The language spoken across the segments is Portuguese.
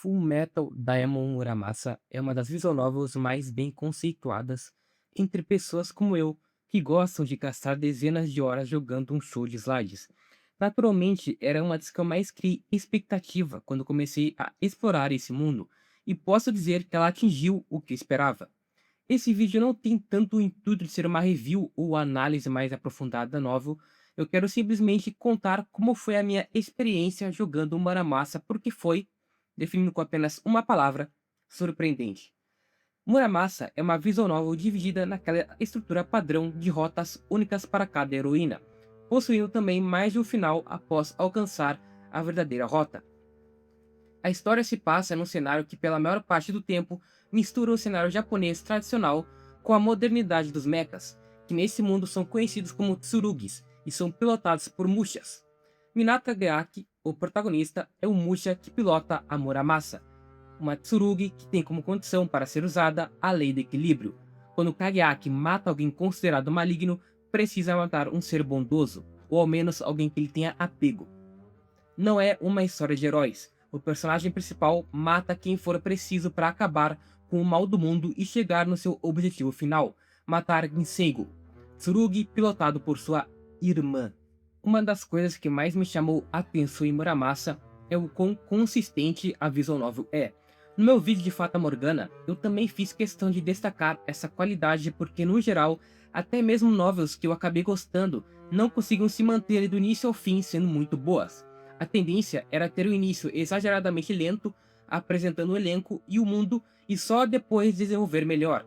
Fullmetal Diamond Muramasa é uma das visual novels mais bem conceituadas entre pessoas como eu, que gostam de gastar dezenas de horas jogando um show de slides. Naturalmente, era uma das que eu mais criei expectativa quando comecei a explorar esse mundo, e posso dizer que ela atingiu o que esperava. Esse vídeo não tem tanto o intuito de ser uma review ou análise mais aprofundada da novel. Eu quero simplesmente contar como foi a minha experiência jogando o Muramasa, porque foi, definindo com apenas uma palavra, surpreendente. Muramasa é uma visual novel dividida naquela estrutura padrão de rotas únicas para cada heroína, possuindo também mais de um final após alcançar a verdadeira rota. A história se passa num cenário que, pela maior parte do tempo, mistura o cenário japonês tradicional com a modernidade dos mechas, que nesse mundo são conhecidos como tsurugis e são pilotados por mushas. Minato Kageyaki, o protagonista, é o musha que pilota a Muramasa, uma tsurugi que tem como condição para ser usada a lei do equilíbrio. Quando Kageyaki mata alguém considerado maligno, precisa matar um ser bondoso, ou ao menos alguém que ele tenha apego. Não é uma história de heróis. O personagem principal mata quem for preciso para acabar com o mal do mundo e chegar no seu objetivo final: matar Ginsengo, Tsurugi pilotado por sua irmã. Uma das coisas que mais me chamou a atenção em Muramasa é o quão consistente a visual novel é. No meu vídeo de Fata Morgana, eu também fiz questão de destacar essa qualidade porque, no geral, até mesmo novels que eu acabei gostando não conseguiam se manter do início ao fim sendo muito boas. A tendência era ter o início exageradamente lento, apresentando o elenco e o mundo, e só depois desenvolver melhor.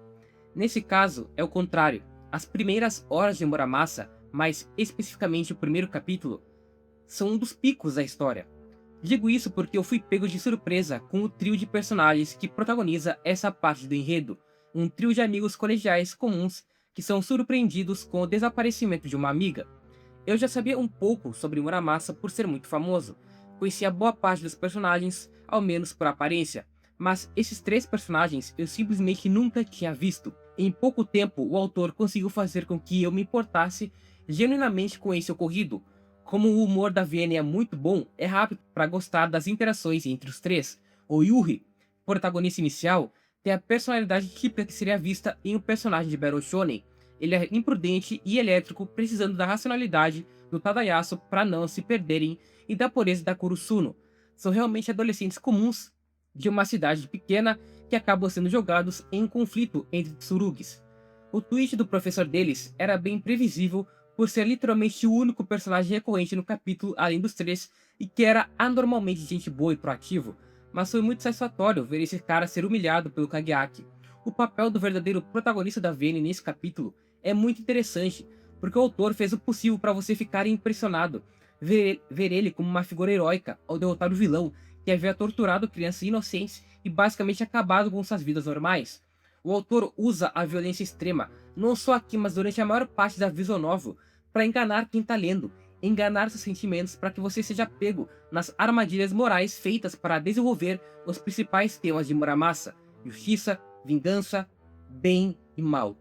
Nesse caso, é o contrário. As primeiras horas de Muramasa, mais especificamente o primeiro capítulo, são um dos picos da história. Digo isso porque eu fui pego de surpresa com o trio de personagens que protagoniza essa parte do enredo, um trio de amigos colegiais comuns que são surpreendidos com o desaparecimento de uma amiga. Eu já sabia um pouco sobre Muramasa por ser muito famoso, conhecia boa parte dos personagens, ao menos por aparência, mas esses três personagens eu simplesmente nunca tinha visto. Em pouco tempo, o autor conseguiu fazer com que eu me importasse genuinamente com esse ocorrido. Como o humor da Vienne é muito bom, é rápido para gostar das interações entre os três. O Yuri, protagonista inicial, tem a personalidade típica que seria vista em um personagem de Battle Shonen. Ele é imprudente e elétrico, precisando da racionalidade do Tadayasu para não se perderem e da pureza da Kurusuno. São realmente adolescentes comuns de uma cidade pequena que acabam sendo jogados em um conflito entre tsurugis. O twist do professor deles era bem previsível por ser literalmente o único personagem recorrente no capítulo além dos três e que era anormalmente gente boa e proativo, mas foi muito satisfatório ver esse cara ser humilhado pelo Kageyaki. O papel do verdadeiro protagonista da Vayne nesse capítulo é muito interessante, porque o autor fez o possível para você ficar impressionado, ver ele como uma figura heróica ao derrotar o vilão que havia torturado crianças inocentes e basicamente acabado com suas vidas normais. O autor usa a violência extrema, não só aqui, mas durante a maior parte da visual novel, para enganar quem está lendo, enganar seus sentimentos para que você seja pego nas armadilhas morais feitas para desenvolver os principais temas de Muramasa: justiça, vingança, bem e mal.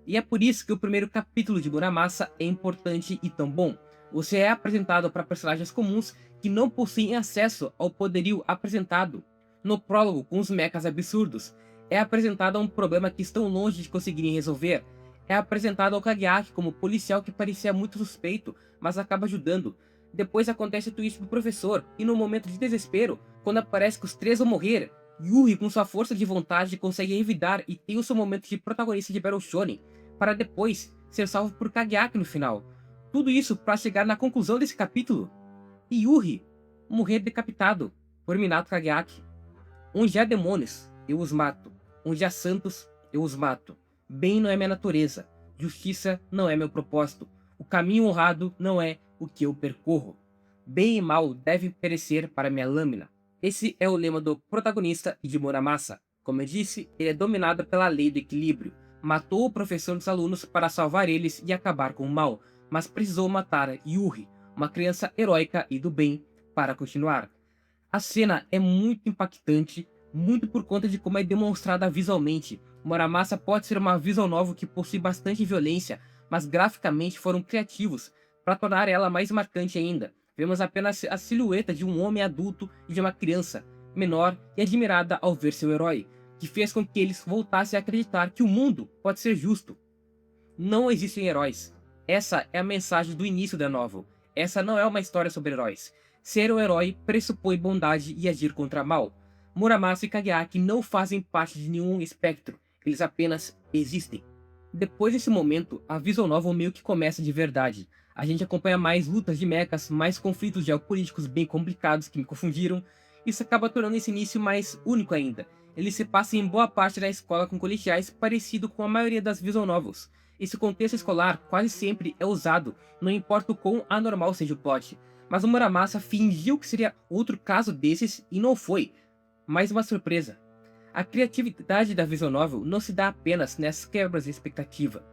E é por isso que o primeiro capítulo de Muramasa é importante e tão bom. Você é apresentado para personagens comuns que não possuem acesso ao poderio apresentado no prólogo com os mechas absurdos. É apresentado a um problema que estão longe de conseguirem resolver. É apresentado ao Kageyaki como policial que parecia muito suspeito, mas acaba ajudando. Depois acontece o twist do professor, e no momento de desespero, quando aparece que os três vão morrer, Yuri, com sua força de vontade, consegue evitar e tem o seu momento de protagonista de Battle Shonen, para depois ser salvo por Kageyaki no final. Tudo isso para chegar na conclusão desse capítulo e Yuri morrer decapitado por Minato Kageyaki. Onde há demônios, eu os mato. Onde há santos, eu os mato. Bem não é minha natureza. Justiça não é meu propósito. O caminho honrado não é o que eu percorro. Bem e mal devem perecer para minha lâmina. Esse é o lema do protagonista e de Muramasa. Como eu disse, ele é dominado pela lei do equilíbrio. Matou o professor dos alunos para salvar eles e acabar com o mal, mas precisou matar Yuri, uma criança heróica e do bem, para continuar. A cena é muito impactante, muito por conta de como é demonstrada visualmente. Muramasa pode ser uma visual novel que possui bastante violência, mas graficamente foram criativos para tornar ela mais marcante ainda. Vemos apenas a silhueta de um homem adulto e de uma criança, menor e admirada ao ver seu herói, que fez com que eles voltassem a acreditar que o mundo pode ser justo. Não existem heróis. Essa é a mensagem do início da novel. Essa não é uma história sobre heróis. Ser um herói pressupõe bondade e agir contra mal. Muramasa e Kageaki não fazem parte de nenhum espectro, eles apenas existem. Depois desse momento, a visual novel meio que começa de verdade. A gente acompanha mais lutas de mechas, mais conflitos geopolíticos bem complicados que me confundiram. Isso acaba tornando esse início mais único ainda. Ele se passa em boa parte da escola com colegiais, parecido com a maioria das visual novels. Esse contexto escolar quase sempre é usado, não importa o quão anormal seja o plot. Mas o Muramasa fingiu que seria outro caso desses e não foi. Mais uma surpresa. A criatividade da visual novel não se dá apenas nessas quebras de expectativa.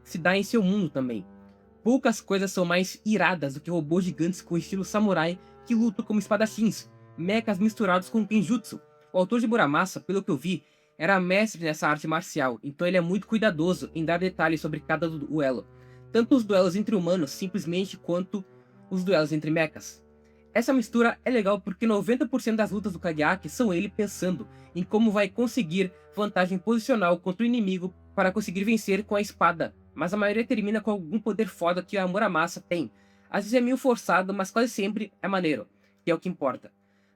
Se dá em seu mundo também. Poucas coisas são mais iradas do que robôs gigantes com estilo samurai que lutam como espadachins, mechas misturados com genjutsu. O autor de Muramasa, pelo que eu vi, era mestre nessa arte marcial, então ele é muito cuidadoso em dar detalhes sobre cada duelo. Tanto os duelos entre humanos, simplesmente, quanto os duelos entre mechas. Essa mistura é legal porque 90% das lutas do Kageaki são ele pensando em como vai conseguir vantagem posicional contra o inimigo para conseguir vencer com a espada, mas a maioria termina com algum poder foda que a Muramasa tem. Às vezes é meio forçado, mas quase sempre é maneiro, que é o que importa.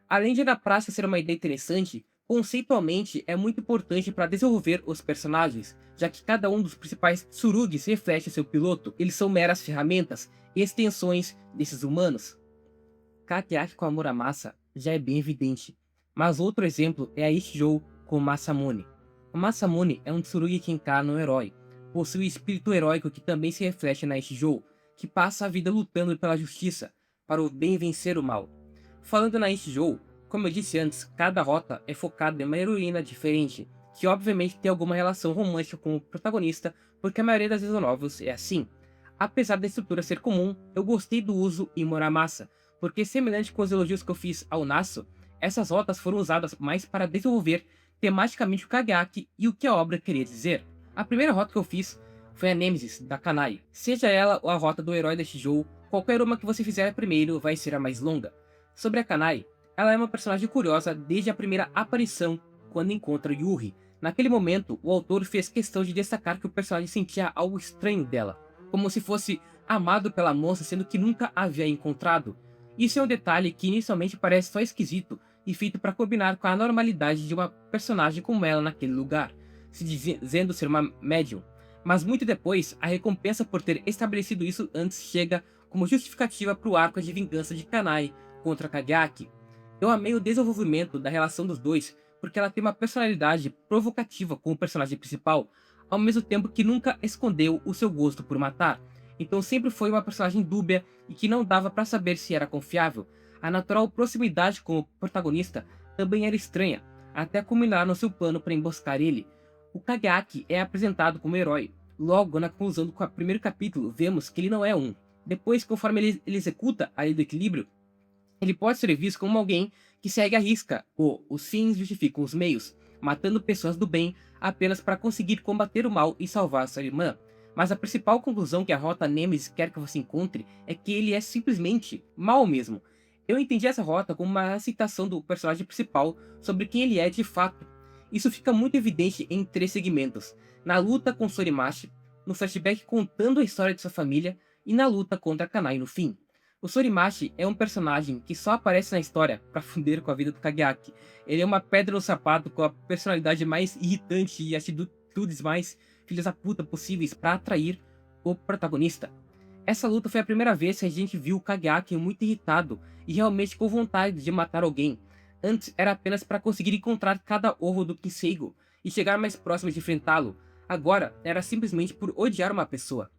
Além de na prática ser uma ideia interessante, conceitualmente é muito importante para desenvolver os personagens, já que cada um dos principais tsurugis reflete seu piloto, eles são meras ferramentas e extensões desses humanos. Kageaki com a Muramasa já é bem evidente, mas outro exemplo é a Ishijou com Masamune. O Masamune é um Tsurugi que encarna um herói, possui o espírito heróico que também se reflete na Ishijou, que passa a vida lutando pela justiça, para o bem vencer o mal. Falando na Ishijou, como eu disse antes, cada rota é focada em uma heroína diferente, que obviamente tem alguma relação romântica com o protagonista, porque a maioria das visual novels é assim. Apesar da estrutura ser comum, eu gostei do uso em Muramasa, porque semelhante com os elogios que eu fiz ao Naso, essas rotas foram usadas mais para desenvolver tematicamente o Kageaki e o que a obra queria dizer. A primeira rota que eu fiz foi a Nemesis, da Kanai. Seja ela ou a rota do herói da Shijou, qualquer uma que você fizer primeiro vai ser a mais longa. Sobre a Kanai, ela é uma personagem curiosa desde a primeira aparição, quando encontra Yuri. Naquele momento, o autor fez questão de destacar que o personagem sentia algo estranho dela, como se fosse amado pela moça sendo que nunca a havia encontrado. Isso é um detalhe que inicialmente parece só esquisito e feito para combinar com a normalidade de uma personagem como ela naquele lugar, se dizendo ser uma médium. Mas muito depois, a recompensa por ter estabelecido isso antes chega como justificativa para o arco de vingança de Kanai contra Kageaki. Eu amei o desenvolvimento da relação dos dois, porque ela tem uma personalidade provocativa com o personagem principal, ao mesmo tempo que nunca escondeu o seu gosto por matar. Então sempre foi uma personagem dúbia e que não dava para saber se era confiável. A natural proximidade com o protagonista também era estranha, até culminar no seu plano para emboscar ele. O Kageaki é apresentado como herói. Logo, na conclusão do primeiro capítulo, vemos que ele não é um. Depois, conforme ele executa a lei do equilíbrio, ele pode ser visto como alguém que segue à risca os fins justificam os meios, matando pessoas do bem apenas para conseguir combater o mal e salvar sua irmã. Mas a principal conclusão que a rota Nemesis quer que você encontre é que ele é simplesmente mal mesmo. Eu entendi essa rota como uma aceitação do personagem principal sobre quem ele é de fato. Isso fica muito evidente em 3 segmentos: na luta com Sorimachi, no flashback contando a história de sua família e na luta contra Kanai no fim. O Sorimachi é um personagem que só aparece na história para fuder com a vida do Kageaki. Ele é uma pedra no sapato com a personalidade mais irritante e atitudes mais filhas da puta possíveis para atrair o protagonista. Essa luta foi a primeira vez que a gente viu o Kageaki muito irritado e realmente com vontade de matar alguém. Antes era apenas para conseguir encontrar cada ovo do Kiseigo e chegar mais próximo de enfrentá-lo. Agora era simplesmente por odiar uma pessoa.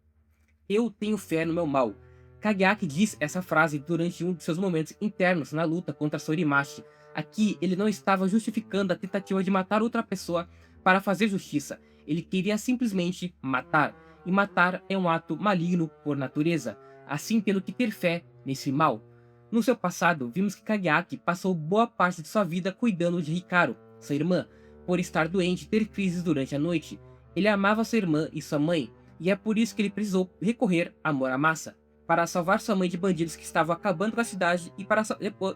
Eu tenho fé no meu mal. Kageaki diz essa frase durante um de seus momentos internos na luta contra Sorimachi. Aqui ele não estava justificando a tentativa de matar outra pessoa para fazer justiça. Ele queria simplesmente matar. E matar é um ato maligno por natureza, assim tendo que ter fé nesse mal. No seu passado, vimos que Kageaki passou boa parte de sua vida cuidando de Hikaru, sua irmã, por estar doente e ter crises durante a noite. Ele amava sua irmã e sua mãe, e é por isso que ele precisou recorrer a Muramasa, para salvar sua mãe de bandidos que estavam acabando com a cidade e para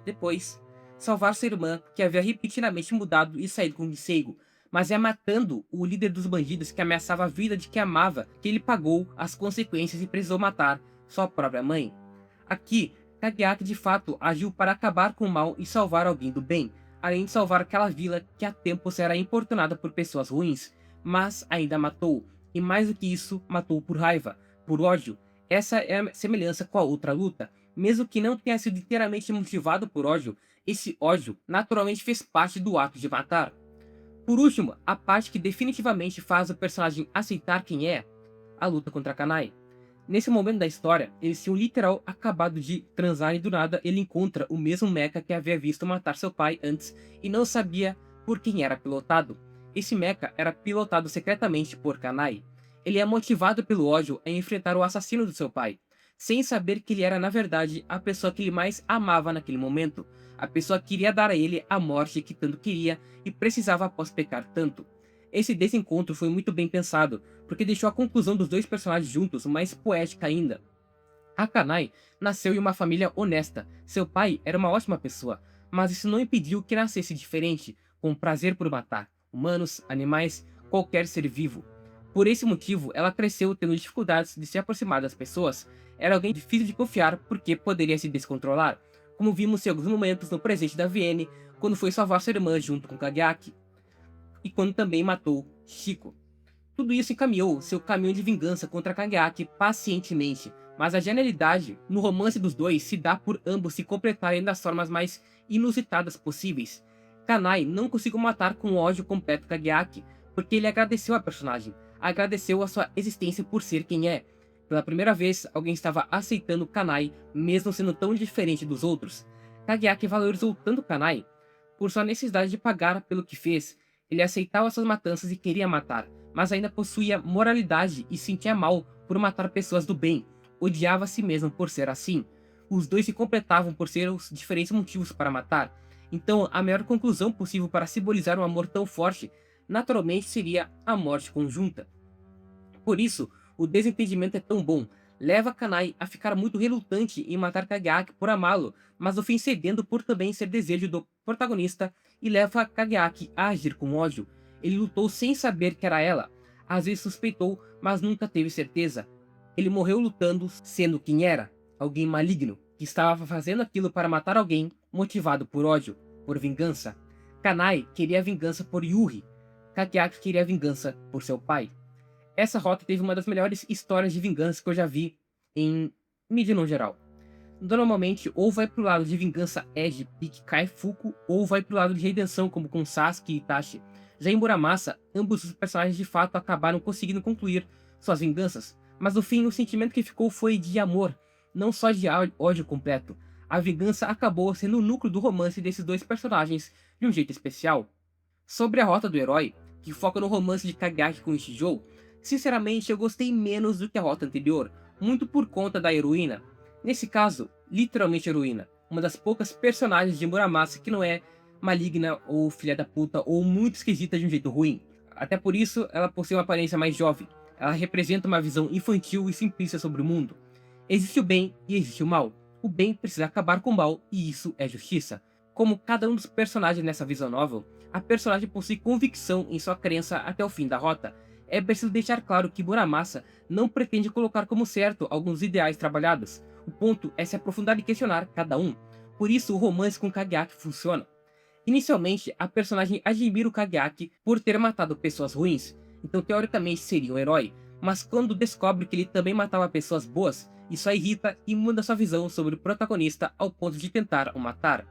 depois salvar sua irmã, que havia repentinamente mudado e saído com Giseigo, mas é matando o líder dos bandidos que ameaçava a vida de quem amava que ele pagou as consequências e precisou matar sua própria mãe. Aqui, Kageaki de fato agiu para acabar com o mal e salvar alguém do bem, além de salvar aquela vila que há tempos era importunada por pessoas ruins, mas ainda matou, e mais do que isso, matou por raiva, por ódio. Essa é a semelhança com a outra luta. Mesmo que não tenha sido inteiramente motivado por ódio, esse ódio naturalmente fez parte do ato de matar. Por último, a parte que definitivamente faz o personagem aceitar quem é, a luta contra Kanai. Nesse momento da história, eles tinham literal acabado de transar e do nada ele encontra o mesmo mecha que havia visto matar seu pai antes e não sabia por quem era pilotado. Esse mecha era pilotado secretamente por Kanai. Ele é motivado pelo ódio a enfrentar o assassino do seu pai, sem saber que ele era na verdade a pessoa que ele mais amava naquele momento, a pessoa que iria dar a ele a morte que tanto queria e precisava após pecar tanto. Esse desencontro foi muito bem pensado, porque deixou a conclusão dos dois personagens juntos mais poética ainda. A Kanai nasceu em uma família honesta. Seu pai era uma ótima pessoa, mas isso não impediu que nascesse diferente, com prazer por matar humanos, animais, qualquer ser vivo. Por esse motivo, ela cresceu tendo dificuldades de se aproximar das pessoas. Era alguém difícil de confiar porque poderia se descontrolar, como vimos em alguns momentos no presente da Vienne, quando foi salvar sua irmã junto com Kageaki, e quando também matou Shiko. Tudo isso encaminhou seu caminho de vingança contra Kageaki pacientemente, mas a genialidade no romance dos dois se dá por ambos se completarem das formas mais inusitadas possíveis. Kanai não conseguiu matar com ódio completo Kageaki, porque ele agradeceu a personagem, agradeceu a sua existência por ser quem é. Pela primeira vez, alguém estava aceitando Kanai, mesmo sendo tão diferente dos outros. Kageaki valorizou tanto Kanai por sua necessidade de pagar pelo que fez. Ele aceitava suas matanças e queria matar, mas ainda possuía moralidade e sentia mal por matar pessoas do bem. Odiava a si mesmo por ser assim. Os dois se completavam por ser os diferentes motivos para matar. Então, a melhor conclusão possível para simbolizar um amor tão forte, naturalmente seria a morte conjunta. Por isso, o desentendimento é tão bom. Leva Kanai a ficar muito relutante em matar Kageaki por amá-lo, mas no fim cedendo por também ser desejo do protagonista, e leva Kageaki a agir com ódio. Ele lutou sem saber que era ela. Às vezes suspeitou, mas nunca teve certeza. Ele morreu lutando, sendo quem era, alguém maligno, que estava fazendo aquilo para matar alguém, motivado por ódio, por vingança. Kanai queria vingança por Yuri. Kageaki queria vingança por seu pai. Essa rota teve uma das melhores histórias de vingança que eu já vi em mídia no geral. Normalmente, ou vai pro lado de vingança Edge, pique Kaifuku, ou vai pro lado de redenção, como com Sasuke e Itachi. Já em Muramasa, ambos os personagens de fato acabaram conseguindo concluir suas vinganças, mas no fim o sentimento que ficou foi de amor, não só de ódio completo. A vingança acabou sendo o núcleo do romance desses dois personagens de um jeito especial. Sobre a rota do herói, que foca no romance de Kageaki com Ichijou, sinceramente eu gostei menos do que a rota anterior, muito por conta da heroína. Nesse caso, literalmente heroína, uma das poucas personagens de Muramasa que não é maligna ou filha da puta ou muito esquisita de um jeito ruim. Até por isso, ela possui uma aparência mais jovem. Ela representa uma visão infantil e simplista sobre o mundo. Existe o bem e existe o mal. O bem precisa acabar com o mal e isso é justiça. Como cada um dos personagens nessa visual novel, a personagem possui convicção em sua crença até o fim da rota. É preciso deixar claro que Muramasa não pretende colocar como certo alguns ideais trabalhados. O ponto é se aprofundar e questionar cada um. Por isso o romance com Kageaki funciona. Inicialmente, a personagem admira o Kageaki por ter matado pessoas ruins, então teoricamente seria um herói, mas quando descobre que ele também matava pessoas boas, isso a irrita e muda sua visão sobre o protagonista ao ponto de tentar o matar.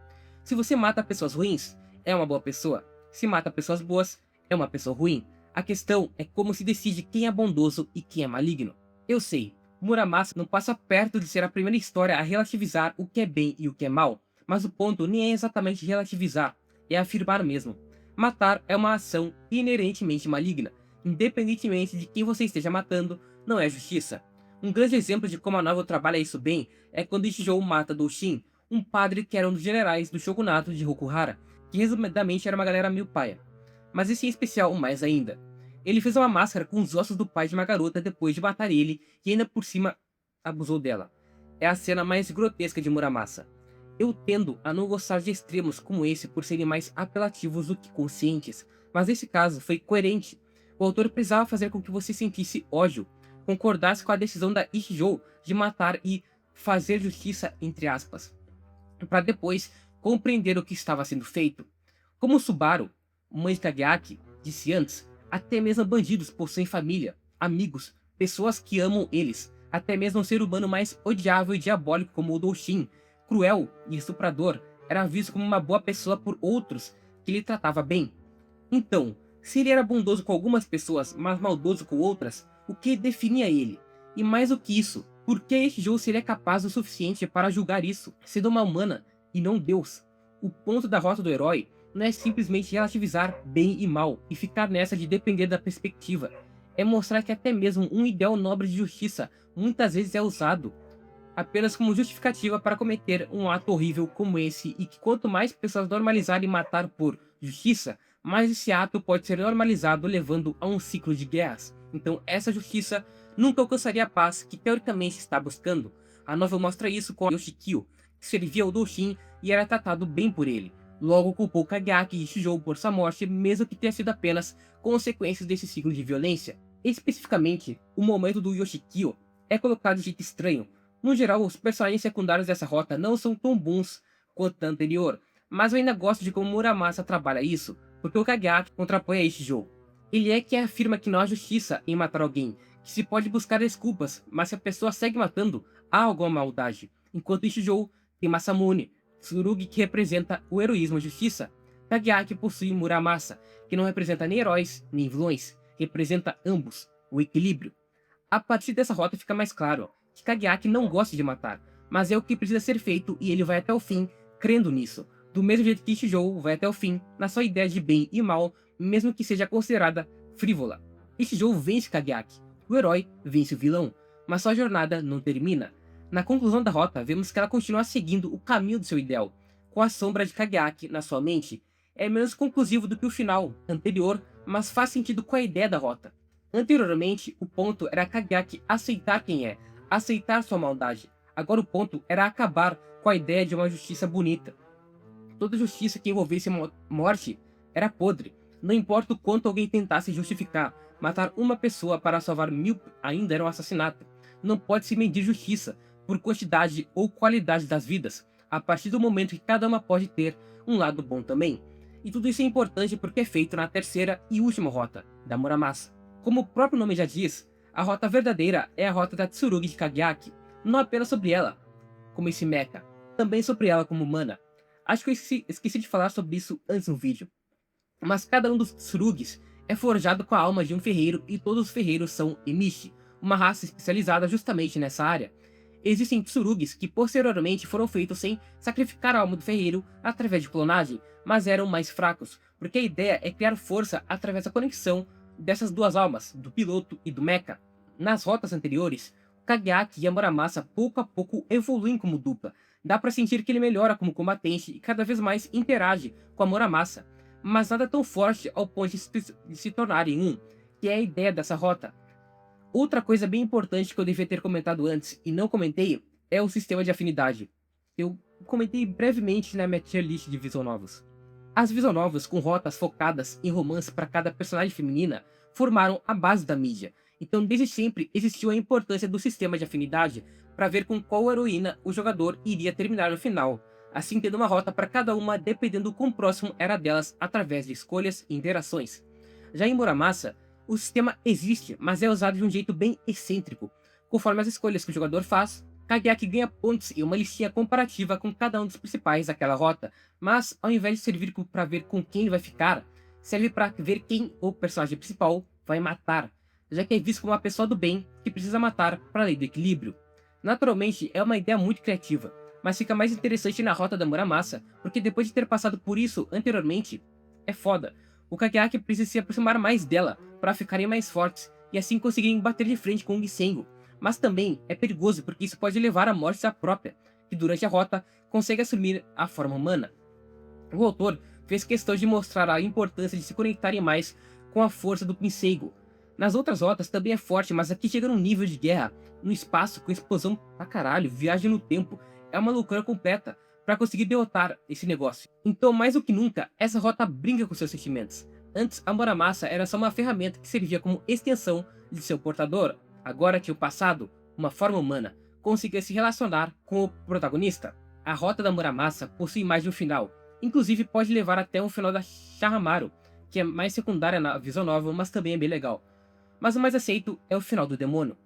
Se você mata pessoas ruins, é uma boa pessoa. Se mata pessoas boas, é uma pessoa ruim. A questão é como se decide quem é bondoso e quem é maligno. Eu sei, Muramasa não passa perto de ser a primeira história a relativizar o que é bem e o que é mal, mas o ponto nem é exatamente relativizar, é afirmar mesmo. Matar é uma ação inerentemente maligna, independentemente de quem você esteja matando, não é justiça. Um grande exemplo de como a novel trabalha isso bem é quando Ichijou mata Doshin, um padre que era um dos generais do shogunato de Rokuhara, que resumidamente era uma galera meio paia. Mas esse em especial mais ainda. Ele fez uma máscara com os ossos do pai de uma garota depois de matar ele e ainda por cima abusou dela. É a cena mais grotesca de Muramasa. Eu tendo a não gostar de extremos como esse por serem mais apelativos do que conscientes, mas nesse caso foi coerente. O autor precisava fazer com que você sentisse ódio, concordasse com a decisão da Ichijou de matar e fazer justiça entre aspas, para depois compreender o que estava sendo feito. Como Subaru, mãe de Kageaki, disse antes, até mesmo bandidos possuem família, amigos, pessoas que amam eles. Até mesmo um ser humano mais odiável e diabólico como o Doshin, cruel e estuprador, era visto como uma boa pessoa por outros que lhe tratava bem. Então, se ele era bondoso com algumas pessoas, mas maldoso com outras, o que definia ele? E mais do que isso, por que este jogo seria capaz o suficiente para julgar isso, sendo uma humana e não Deus? O ponto da rota do herói não é simplesmente relativizar bem e mal e ficar nessa de depender da perspectiva. É mostrar que até mesmo um ideal nobre de justiça muitas vezes é usado apenas como justificativa para cometer um ato horrível como esse, e que quanto mais pessoas normalizarem matar por justiça, mais esse ato pode ser normalizado, levando a um ciclo de guerras. Então essa justiça nunca alcançaria a paz que teoricamente está buscando. A novel mostra isso com Yoshikyo, que servia ao Doshin e era tratado bem por ele. Logo culpou Kageaki e Shijou por sua morte, mesmo que tenha sido apenas consequências desse ciclo de violência. Especificamente, o momento do Yoshikyo é colocado de jeito estranho. No geral, os personagens secundários dessa rota não são tão bons quanto a anterior, mas eu ainda gosto de como Muramasa trabalha isso, porque o Kageaki contrapõe a Ichijou. Ele é que afirma que não há justiça em matar alguém, que se pode buscar desculpas, mas se a pessoa segue matando, há alguma maldade. Enquanto Ichijou tem Masamune, Tsurugi, que representa o heroísmo e a justiça. Kageaki possui Muramasa, que não representa nem heróis nem vilões, representa ambos, o equilíbrio. A partir dessa rota fica mais claro que Kageaki não gosta de matar, mas é o que precisa ser feito e ele vai até o fim crendo nisso, do mesmo jeito que Ichijou vai até o fim na sua ideia de bem e mal, mesmo que seja considerada frívola. Ichijou vence Kageaki, o herói vence o vilão, mas sua jornada não termina. Na conclusão da rota, vemos que ela continua seguindo o caminho do seu ideal, com a sombra de Kageaki na sua mente. É menos conclusivo do que o final anterior, mas faz sentido com a ideia da rota. Anteriormente, o ponto era Kageaki aceitar quem é, aceitar sua maldade. Agora o ponto era acabar com a ideia de uma justiça bonita. Toda justiça que envolvesse morte era podre. Não importa o quanto alguém tentasse justificar, matar uma pessoa para salvar 1000 ainda era um assassinato. Não pode se medir justiça por quantidade ou qualidade das vidas, a partir do momento que cada uma pode ter um lado bom também. E tudo isso é importante porque é feito na terceira e última rota, da Muramasa. Como o próprio nome já diz, a rota verdadeira é a rota da Tsurugi de Kageaki, não apenas sobre ela, como esse mecha, também sobre ela como humana. Acho que eu esqueci de falar sobre isso antes no vídeo. Mas cada um dos Tsurugis é forjado com a alma de um ferreiro e todos os ferreiros são Emishi, uma raça especializada justamente nessa área. Existem Tsurugis que posteriormente foram feitos sem sacrificar a alma do ferreiro através de clonagem, mas eram mais fracos, porque a ideia é criar força através da conexão dessas duas almas, do piloto e do mecha. Nas rotas anteriores, Kageaki e a Muramasa pouco a pouco evoluem como dupla. Dá pra sentir que ele melhora como combatente e cada vez mais interage com a Muramasa, mas nada tão forte ao ponto de se tornarem um, que é a ideia dessa rota. Outra coisa bem importante que eu devia ter comentado antes e não comentei é o sistema de afinidade. Eu comentei brevemente na minha tier list de visual novels. As visual novels com rotas focadas em romance para cada personagem feminina formaram a base da mídia, então desde sempre existiu a importância do sistema de afinidade para ver com qual heroína o jogador iria terminar no final, assim tendo uma rota para cada uma dependendo do quão próximo era delas através de escolhas e interações. Já em Muramasa, o sistema existe, mas é usado de um jeito bem excêntrico. Conforme as escolhas que o jogador faz, Kageaki ganha pontos e uma listinha comparativa com cada um dos principais daquela rota, mas ao invés de servir para ver com quem ele vai ficar, serve para ver quem o personagem principal vai matar, já que é visto como uma pessoa do bem que precisa matar para a lei do equilíbrio. Naturalmente, é uma ideia muito criativa, mas fica mais interessante na rota da Muramasa, porque depois de ter passado por isso anteriormente, é foda. O Kageaki precisa se aproximar mais dela para ficarem mais fortes e assim conseguirem bater de frente com o Gisengo. Mas também é perigoso porque isso pode levar à morte da própria, que durante a rota consegue assumir a forma humana. O autor fez questão de mostrar a importância de se conectarem mais com a força do Gisengo. Nas outras rotas também é forte, mas aqui chega num nível de guerra, no espaço, com explosão pra caralho, viagem no tempo, é uma loucura completa. para conseguir derrotar esse negócio. Então, mais do que nunca, essa rota brinca com seus sentimentos. Antes, a Muramasa era só uma ferramenta que servia como extensão de seu portador. Agora que o passado, uma forma humana, conseguia se relacionar com o protagonista. A rota da Muramasa possui mais de um final, inclusive pode levar até um final da Shahamaru, que é mais secundária na visual novel, mas também é bem legal. Mas o mais aceito é o final do demônio.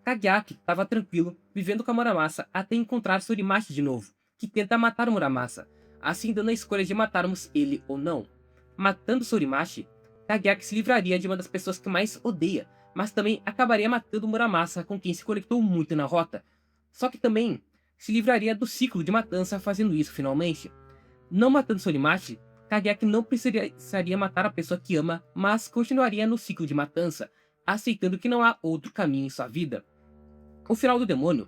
Kageaki estava tranquilo, vivendo com a Muramasa até encontrar Surimachi de novo, que tenta matar o Muramasa, assim dando a escolha de matarmos ele ou não. Matando Surimachi, Kageaki se livraria de uma das pessoas que mais odeia, mas também acabaria matando Muramasa, com quem se conectou muito na rota. Só que também se livraria do ciclo de matança fazendo isso finalmente. Não matando Surimachi, Kageaki não precisaria matar a pessoa que ama, mas continuaria no ciclo de matança, aceitando que não há outro caminho em sua vida. O final do demônio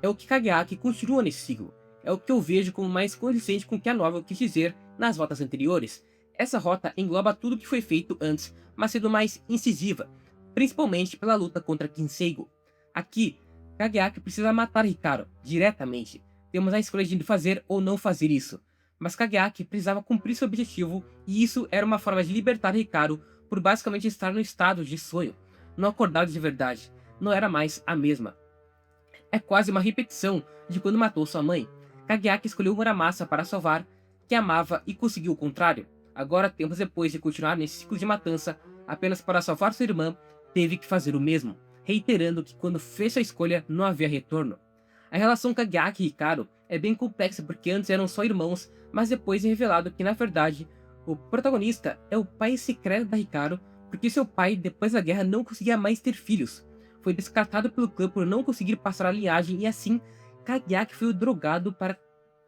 é o que Kageaki continua nesse ciclo. É o que eu vejo como mais condizente com o que a novel quis dizer nas rotas anteriores. Essa rota engloba tudo o que foi feito antes, mas sendo mais incisiva, principalmente pela luta contra Kinseigo. Aqui, Kageaki precisa matar Hikaru diretamente. Temos a escolha de fazer ou não fazer isso. Mas Kageaki precisava cumprir seu objetivo, e isso era uma forma de libertar Hikaru por basicamente estar no estado de sonho, não acordado de verdade. Não era mais a mesma. É quase uma repetição de quando matou sua mãe. Kageaki escolheu Muramasa para salvar, que amava, e conseguiu o contrário. Agora, tempos depois de continuar nesse ciclo de matança, apenas para salvar sua irmã, teve que fazer o mesmo, reiterando que quando fez sua escolha não havia retorno. A relação Kageaki e Hikaru é bem complexa porque antes eram só irmãos, mas depois é revelado que na verdade, o protagonista é o pai secreto da Hikaru, porque seu pai, depois da guerra, não conseguia mais ter filhos. Foi descartado pelo clã por não conseguir passar a linhagem e assim, Kageaki foi o drogado para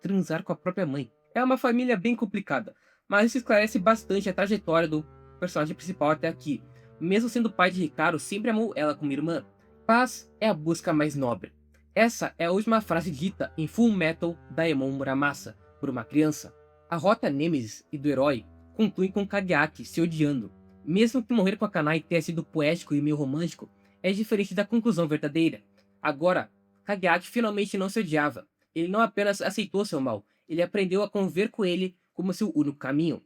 transar com a própria mãe. É uma família bem complicada, mas isso esclarece bastante a trajetória do personagem principal até aqui. Mesmo sendo pai de Hikaru, sempre amou ela como irmã. Paz é a busca mais nobre. Essa é a última frase dita em Full Metal Daemon Muramasa por uma criança. A rota Nemesis e do herói conclui com Kageaki se odiando. Mesmo que morrer com a Kanai tenha sido poético e meio romântico, é diferente da conclusão verdadeira. Agora, Kageaki finalmente não se odiava. Ele não apenas aceitou seu mal, ele aprendeu a conviver com ele como seu único caminho.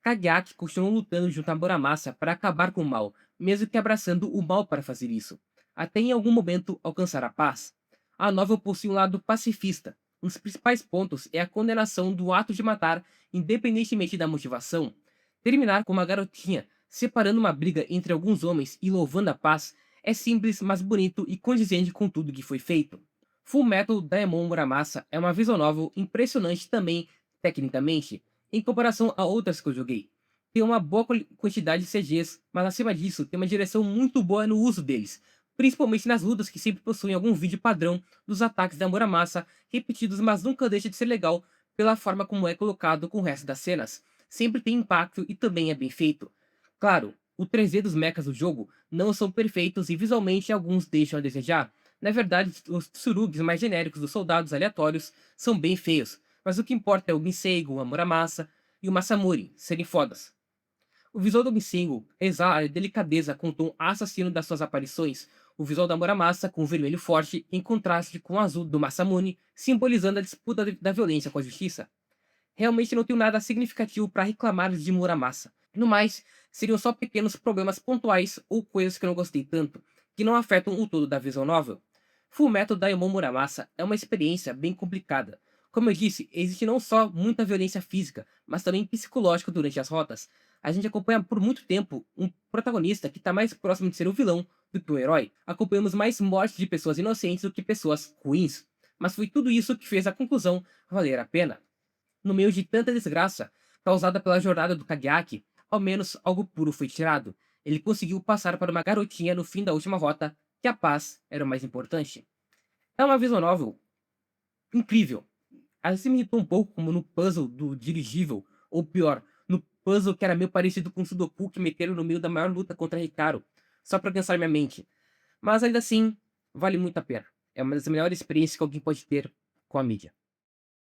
Kageaki continuou lutando junto a Muramasa para acabar com o mal, mesmo que abraçando o mal para fazer isso, até em algum momento alcançar a paz. A novel possui um lado pacifista. Um dos principais pontos é a condenação do ato de matar, independentemente da motivação. Terminar com uma garotinha separando uma briga entre alguns homens e louvando a paz é simples, mas bonito e condizente com tudo que foi feito. Fullmetal Daemon Muramasa é uma visual novel impressionante também, tecnicamente, em comparação a outras que eu joguei. Tem uma boa quantidade de CGs, mas acima disso tem uma direção muito boa no uso deles, principalmente nas lutas que sempre possuem algum vídeo padrão dos ataques da Muramasa, repetidos, mas nunca deixa de ser legal pela forma como é colocado com o resto das cenas. Sempre tem impacto e também é bem feito. Claro, o 3D dos mechas do jogo não são perfeitos e visualmente alguns deixam a desejar. Na verdade, os tsurugs mais genéricos dos soldados aleatórios são bem feios, mas o que importa é o Ginseego, a Muramasa e o Masamune serem fodas. O visual do Ginseego exala a delicadeza com o tom assassino das suas aparições, o visual da Muramasa com o vermelho forte em contraste com o azul do Masamune, simbolizando a disputa da violência com a justiça. Realmente não tenho nada significativo para reclamar de Muramasa. No mais, seriam só pequenos problemas pontuais ou coisas que eu não gostei tanto, que não afetam o todo da visual novel. Fullmetal Daemon Muramasa é uma experiência bem complicada. Como eu disse, existe não só muita violência física, mas também psicológica durante as rotas. A gente acompanha por muito tempo um protagonista que está mais próximo de ser o vilão do que o herói. Acompanhamos mais mortes de pessoas inocentes do que pessoas ruins. Mas foi tudo isso que fez a conclusão valer a pena. No meio de tanta desgraça causada pela jornada do Kageaki, ao menos algo puro foi tirado. Ele conseguiu passar para uma garotinha no fim da última rota que a paz era o mais importante. É uma visual novel incrível. Assim me irritou um pouco como no puzzle do dirigível, ou pior, no puzzle que era meio parecido com o Sudoku que meteram no meio da maior luta contra Hikaru, só para cansar minha mente. Mas ainda assim, vale muito a pena. É uma das melhores experiências que alguém pode ter com a mídia.